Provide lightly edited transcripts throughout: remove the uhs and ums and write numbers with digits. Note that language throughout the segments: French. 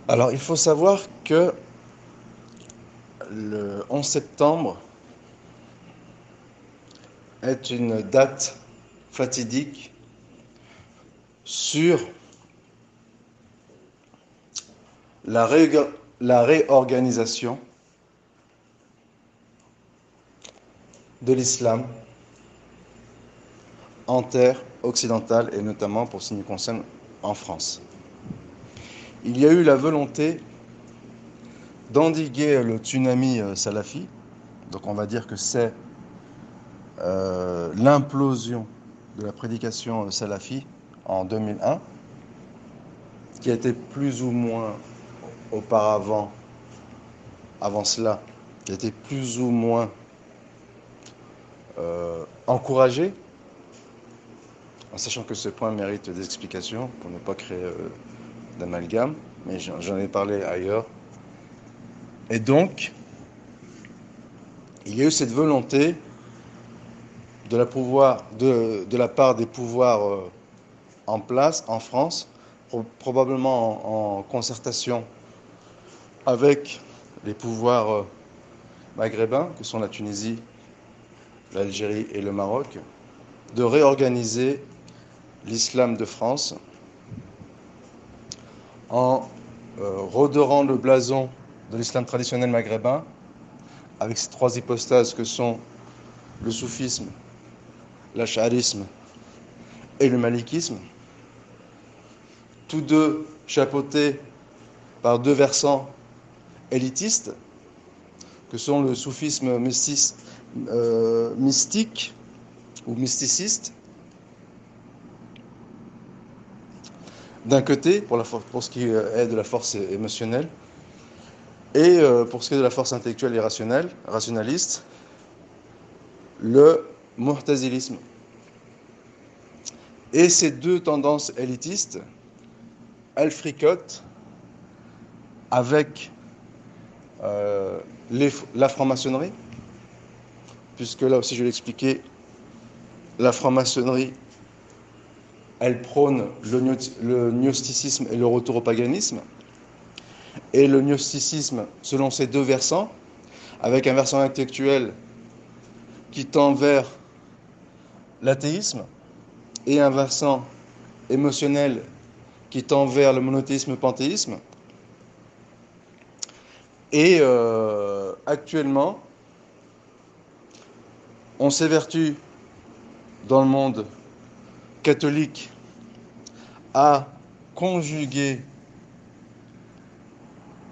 Alors, il faut savoir que le 11 septembre est une date fatidique sur la, la réorganisation de l'islam en terre occidentale et notamment pour ce qui nous concerne en France. Il y a eu la volonté d'endiguer le tsunami salafi, donc on va dire que c'est l'implosion de la prédication salafi en 2001, qui a été plus ou moins auparavant, avant cela, qui a été plus ou moins encouragé, en sachant que ce point mérite des explications pour ne pas créer d'amalgame, mais j'en ai parlé ailleurs. Et donc, il y a eu cette volonté de la part des pouvoirs en place en France, probablement en concertation avec les pouvoirs maghrébins, que sont la Tunisie, l'Algérie et le Maroc, de réorganiser l'islam de France en redorant le blason de l'islam traditionnel maghrébin avec ces trois hypostases que sont le soufisme, l'ash'arisme et le malikisme, tous deux chapeautés par deux versants élitistes que sont le soufisme mystique ou mysticiste d'un côté pour ce qui est de la force émotionnelle et pour ce qui est de la force intellectuelle et rationaliste, le mu'tazilisme. Et ces deux tendances élitistes, elles fricotent avec la franc-maçonnerie, puisque là aussi je vais l'expliquer, la franc-maçonnerie, elle prône le gnosticisme et le retour au paganisme, et le gnosticisme selon ces deux versants, avec un versant intellectuel qui tend vers l'athéisme et un versant émotionnel qui tend vers le monothéisme-panthéisme. Et actuellement, on s'évertue dans le monde catholique à conjuguer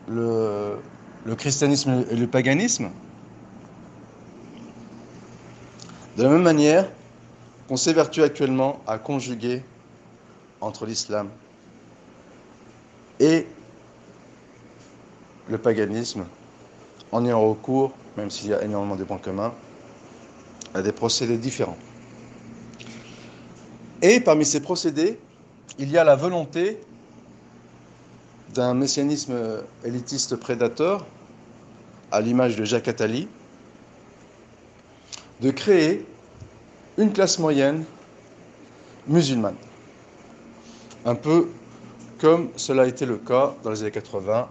le christianisme et le paganisme de la même manière qu'on s'évertue actuellement à conjuguer entre l'islam et le paganisme en ayant recours, même s'il y a énormément de points communs, à des procédés différents. Et parmi ces procédés, il y a la volonté d'un messianisme élitiste prédateur, à l'image de Jacques Attali, de créer une classe moyenne musulmane. Un peu comme cela a été le cas dans les années 80,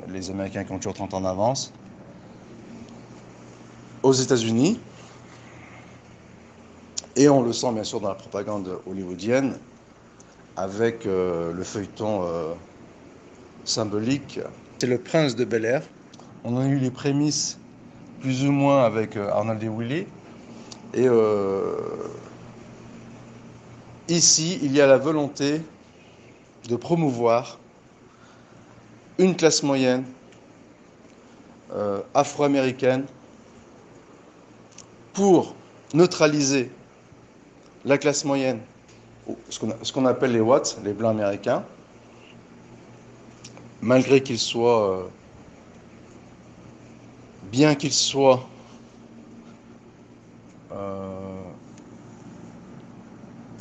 les Américains qui ont toujours 30 ans d'avance, aux États-Unis, et on le sent bien sûr dans la propagande hollywoodienne, avec le feuilleton symbolique. C'est le prince de Bel-Air. On a eu les prémices plus ou moins avec Arnold et Willy. Et ici, il y a la volonté de promouvoir une classe moyenne afro-américaine pour neutraliser la classe moyenne, ce qu'on appelle les Watts, les blancs américains, malgré qu'ils soient, bien qu'ils soient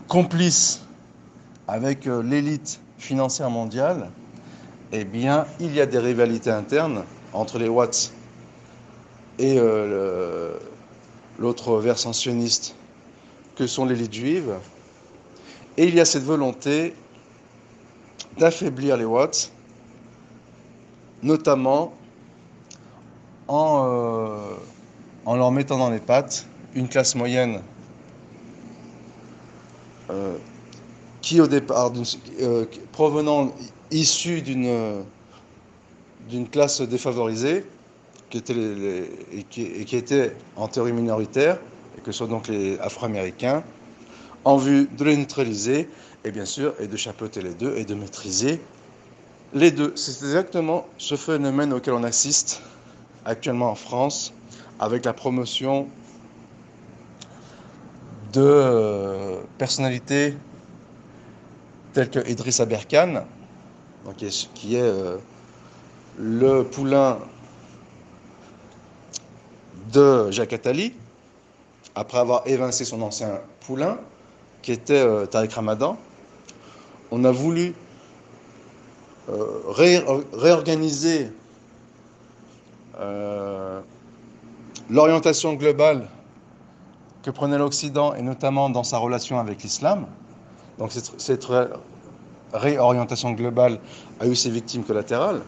complices avec l'élite financière mondiale, eh bien, il y a des rivalités internes entre les Watts et l'autre versant sioniste que sont l'élite juive. Et il y a cette volonté d'affaiblir les Watts, notamment en leur mettant dans les pattes une classe moyenne qui au départ, provenant, issue d'une classe défavorisée, qui était qui était en théorie minoritaire, et que sont donc les Afro-Américains, en vue de les neutraliser, et bien sûr, et de chapeauter les deux, et de maîtriser les deux. C'est exactement ce phénomène auquel on assiste actuellement en France, avec la promotion de personnalités telles que Idriss Aberkane, donc qui est le poulain de Jacques Attali, après avoir évincé son ancien poulain, qui était Tariq Ramadan. On a voulu réorganiser l'orientation globale que prenait l'Occident, et notamment dans sa relation avec l'islam. Donc cette réorientation globale a eu ses victimes collatérales,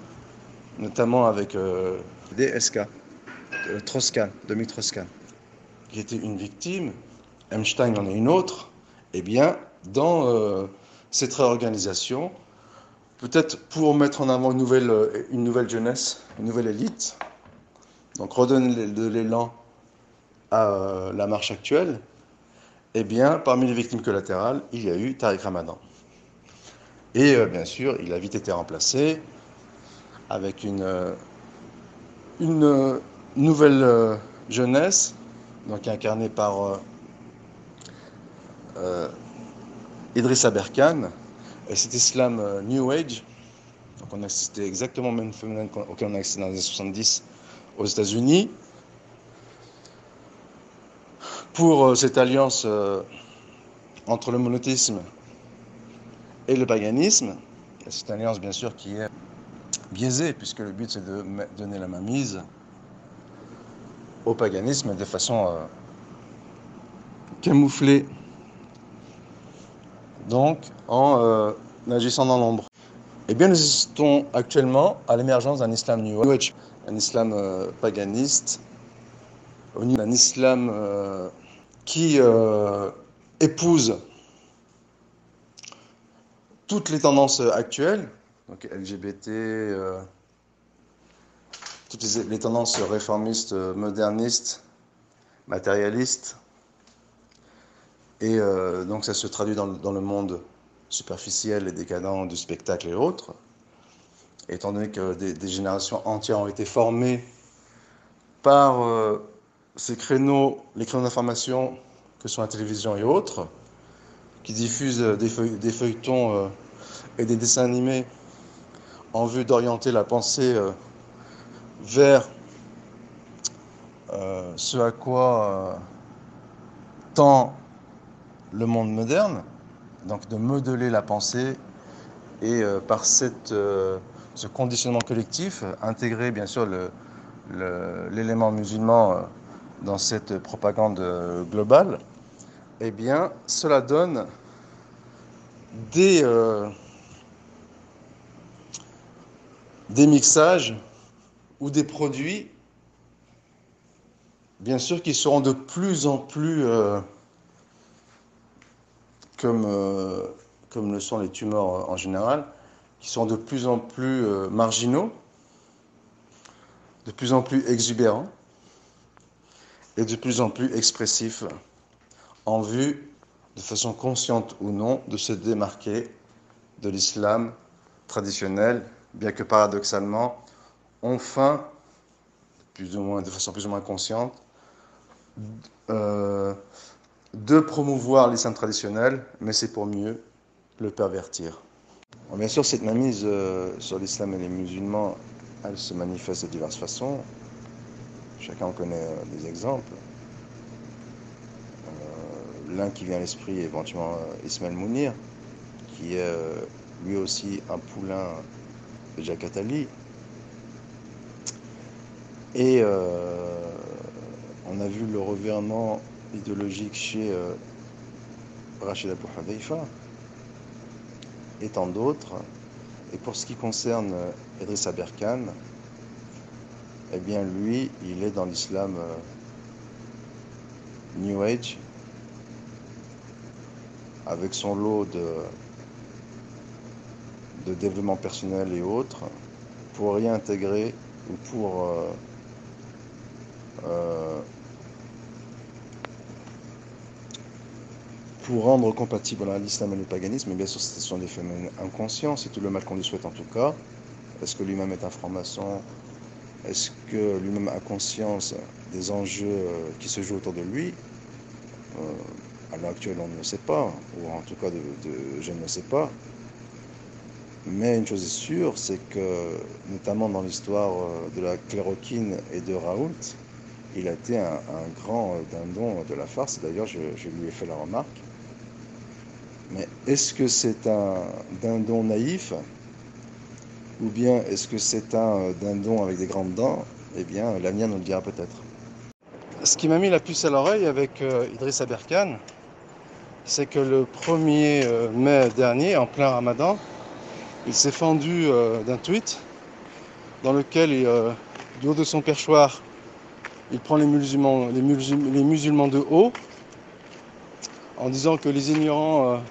notamment avec DSK, Strauss-Kahn, Dominique Strauss-Kahn, qui était une victime, Einstein en est une autre. Eh bien, dans cette réorganisation, peut-être pour mettre en avant une nouvelle jeunesse, une nouvelle élite, donc redonner de l'élan à la marche actuelle, eh bien, parmi les victimes collatérales, il y a eu Tariq Ramadan. Et bien sûr, il a vite été remplacé avec une nouvelle jeunesse, donc incarnée par Idriss Aberkane, et cet islam New Age. Donc on a assisté exactement au même phénomène auquel on a assisté dans les années 70 aux États-Unis, pour cette alliance entre le monothéisme et le paganisme. C'est une alliance bien sûr qui est biaisée, puisque le but c'est de donner la mainmise au paganisme de façon camouflée, donc en agissant dans l'ombre. Eh bien, nous assistons actuellement à l'émergence d'un islam New Age, un islam paganiste, un islam qui épouse toutes les tendances actuelles, donc LGBT, toutes les tendances réformistes, modernistes, matérialistes, et donc ça se traduit dans le monde superficiel et décadent du spectacle et autres, étant donné que des générations entières ont été formées par les créneaux d'information que sont la télévision et autres, qui diffusent des feuilletons et des dessins animés en vue d'orienter la pensée vers ce à quoi tend le monde moderne, donc de modeler la pensée et par ce conditionnement collectif, intégrer bien sûr l'élément musulman dans cette propagande globale, eh bien cela donne des mixages ou des produits, bien sûr, qui seront de plus en plus, comme le sont les tumeurs en général, qui sont de plus en plus marginaux, de plus en plus exubérants et de plus en plus expressifs, en vue, de façon consciente ou non, de se démarquer de l'islam traditionnel, bien que paradoxalement, ont faim, de façon plus ou moins consciente, de promouvoir l'islam traditionnel, mais c'est pour mieux le pervertir. Bon, bien sûr, cette mainmise sur l'islam et les musulmans, elle se manifeste de diverses façons. Chacun en connaît des exemples. L'un qui vient à l'esprit est éventuellement Ismaël Mounir, qui est lui aussi un poulain de Jacques Attali. Et on a vu le revirement idéologique chez Rachid Abou Hadeifa et tant d'autres. Et pour ce qui concerne Idriss Aberkan, eh bien lui, il est dans l'islam New Age, avec son lot de développement personnel et autres, pour réintégrer ou pour rendre compatible l'islam et le paganisme. Et bien sûr, ce sont des phénomènes inconscients, c'est tout le mal qu'on lui souhaite en tout cas. Est-ce que lui-même est un franc-maçon? Est-ce que lui-même a conscience des enjeux qui se jouent autour de lui? À l'heure actuelle, on ne le sait pas, ou en tout cas, je ne le sais pas. Mais une chose est sûre, c'est que, notamment dans l'histoire de la chloroquine et de Raoult, il a été un grand dindon de la farce. D'ailleurs, je lui ai fait la remarque. Mais est-ce que c'est un dindon naïf, ou bien est-ce que c'est un dindon avec des grandes dents? Eh bien, l'avenir nous le dira peut-être. Ce qui m'a mis la puce à l'oreille avec Idriss Aberkan, c'est que le 1er mai dernier, en plein Ramadan, il s'est fendu d'un tweet dans lequel, du haut de son perchoir, il prend les musulmans de haut, en disant que les ignorants,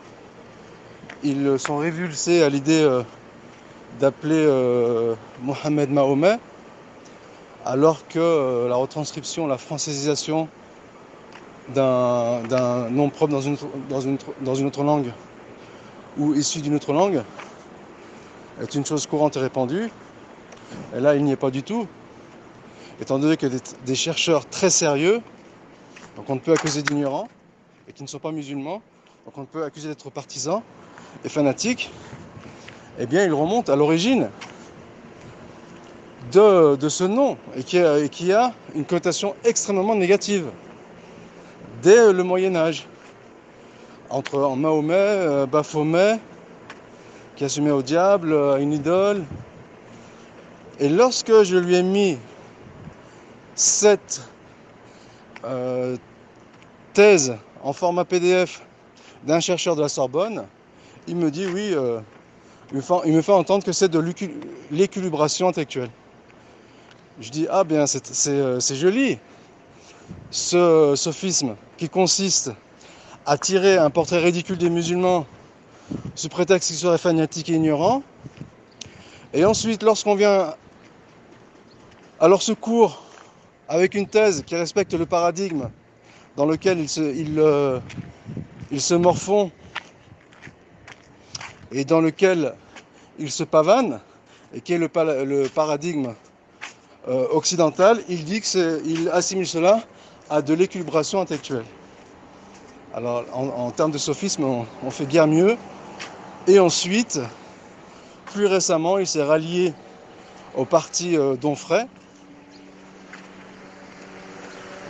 ils sont révulsés à l'idée d'appeler Mohamed Mahomet, alors que la retranscription, la francisation d'un nom propre dans une autre langue ou issu d'une autre langue est une chose courante et répandue. Et là, il n'y est pas du tout, étant donné que des chercheurs très sérieux, donc on ne peut accuser d'ignorants, et qui ne sont pas musulmans, donc on ne peut accuser d'être partisans et fanatiques, eh bien ils remontent à l'origine de ce nom, et qui a une connotation extrêmement négative dès le Moyen-Âge, entre Mahomet, Baphomet, qui a soumis au diable, à une idole. Et lorsque je lui ai mis cette thèse en format PDF d'un chercheur de la Sorbonne, il me dit oui, il me fait entendre que c'est de l'équilibration intellectuelle. Je dis ah bien c'est joli, ce sophisme qui consiste à tirer un portrait ridicule des musulmans sous prétexte qu'ils seraient fanatiques et ignorants, et ensuite lorsqu'on vient à leur secours avec une thèse qui respecte le paradigme dans lequel ils se morfondent et dans lequel ils se pavanent, et qui est le paradigme occidental, il assimile cela à de l'équilibration intellectuelle. Alors en termes de sophisme, on fait guère mieux. Et ensuite, plus récemment, il s'est rallié au parti d'Onfray,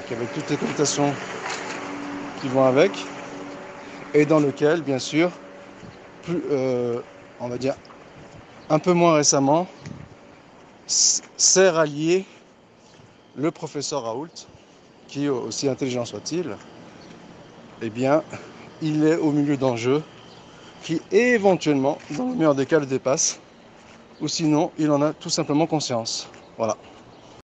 avec toutes les connotations qui vont avec, et dans lequel, bien sûr, on va dire un peu moins récemment, s'est rallié le professeur Raoult, qui, aussi intelligent soit-il, eh bien, il est au milieu d'enjeux qui éventuellement, dans le meilleur des cas, le dépassent, ou sinon, il en a tout simplement conscience. Voilà.